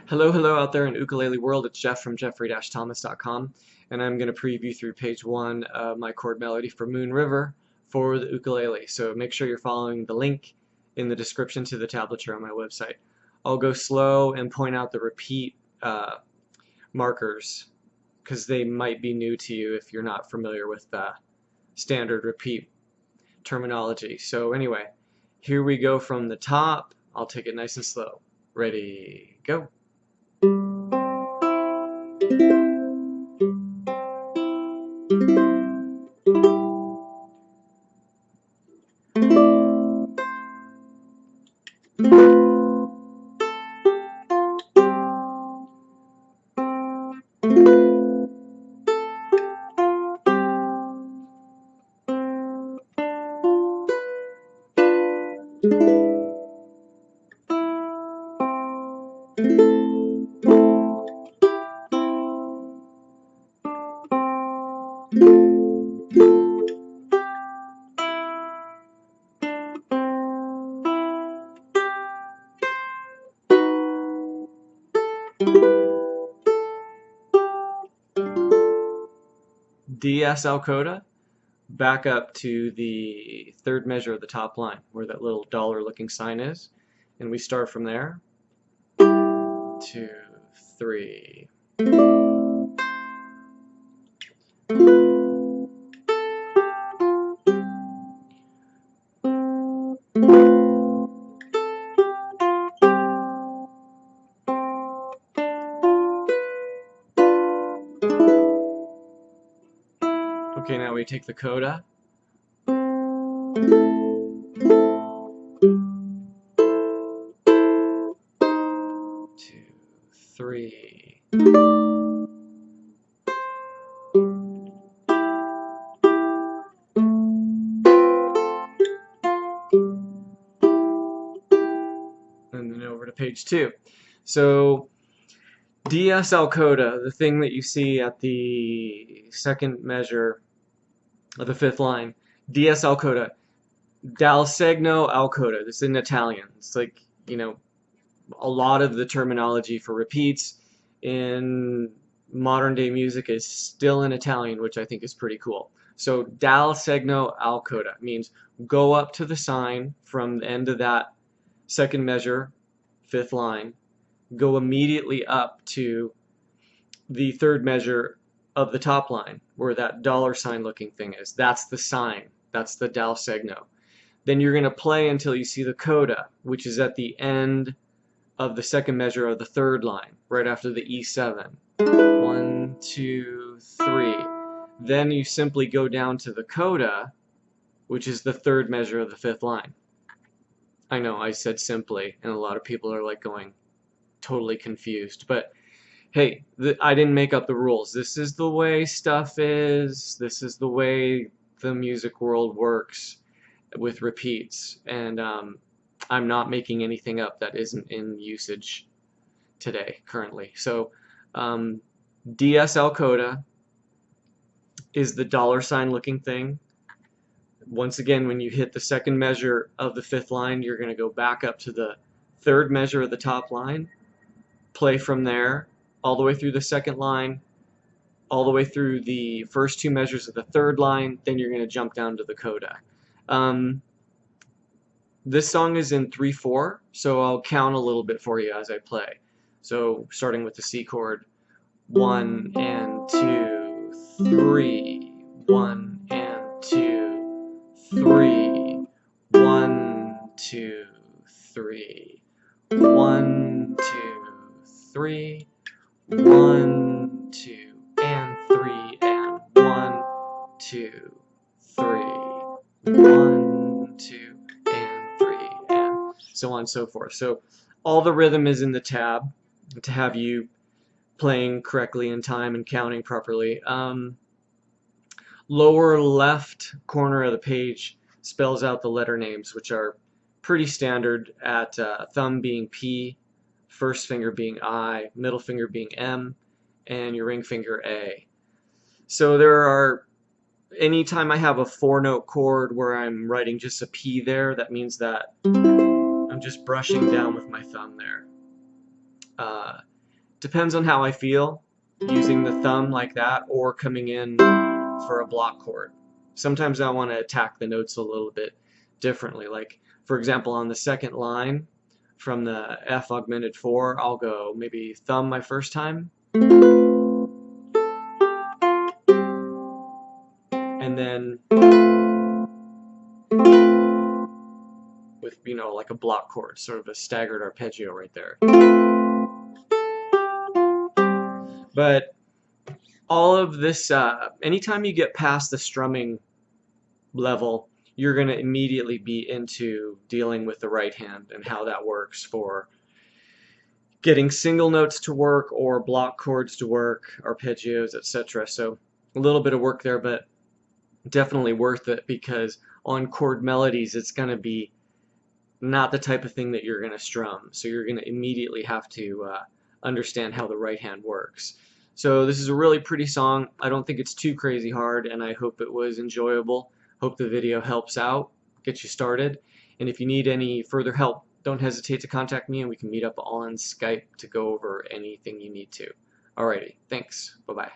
Hello out there in ukulele world. It's Jeff from jeffrey-thomas.com, and I'm going to preview through page 1 of my chord melody for Moon River for the ukulele. So make sure you're following the link in the description to the tablature on my website. I'll go slow and point out the repeat markers because they might be new to you if you're not familiar with standard repeat terminology. So anyway, here we go from the top. I'll take it nice and slow. Ready, go. DSL coda, back up to the third measure of the top line, where that little dollar looking sign is, and we start from there. 2, 3. Okay, now we take the coda. 2, 3. And then over to page 2. So DSL coda, the thing that you see at the second measure of the fifth line, DSL coda, dal segno al coda. This is in Italian. It's like, a lot of the terminology for repeats in modern day music is still in Italian, which I think is pretty cool. So dal segno al coda means go up to the sign from the end of that second measure, fifth line, go immediately up to the third measure of the top line, where that dollar sign looking thing is. That's the sign. That's the dal segno. Then you're going to play until you see the coda, which is at the end of the second measure of the third line, right after the E7. 1, 2, 3. Then you simply go down to the coda, which is the third measure of the fifth line. I know I said simply, and a lot of people are like going totally confused, but hey, I didn't make up the rules. This is the way stuff is. This is the way the music world works with repeats, and I'm not making anything up that isn't in usage today, currently. So DSL coda is the dollar sign looking thing. Once again, when you hit the second measure of the fifth line, you're going to go back up to the third measure of the top line, play from there all the way through the second line, all the way through the first two measures of the third line, then you're going to jump down to the coda. This song is in 3/4, so I'll count a little bit for you as I play. So starting with the C chord, 1 and 2, 3, 1 and 2, 3, 1, 2, 3, 1, 2, 3, 1, 2, and 3, and 1, 2, 3, 1, 2, and 3, and so on and so forth. So all the rhythm is in the tab to have you playing correctly in time and counting properly. Lower left corner of the page spells out the letter names, which are pretty standard at thumb being P, first finger being I, middle finger being M, and your ring finger A. So there are, anytime I have a 4-note chord where I'm writing just a P there, that means that I'm just brushing down with my thumb there. Depends on how I feel, using the thumb like that or coming in for a block chord. Sometimes I want to attack the notes a little bit differently. Like, for example, on the second line from the F augmented 4, I'll go maybe thumb my first time, and then with, you know, like a block chord, sort of a staggered arpeggio right there. But all of this, anytime you get past the strumming level, you're going to immediately be into dealing with the right hand and how that works for getting single notes to work or block chords to work, arpeggios, etc. So a little bit of work there, but definitely worth it, because on chord melodies it's going to be not the type of thing that you're going to strum. So you're going to immediately have to understand how the right hand works. So this is a really pretty song. I don't think it's too crazy hard, and I hope it was enjoyable. Hope the video helps out, gets you started. And if you need any further help, don't hesitate to contact me and we can meet up on Skype to go over anything you need to. Alrighty, thanks. Bye-bye.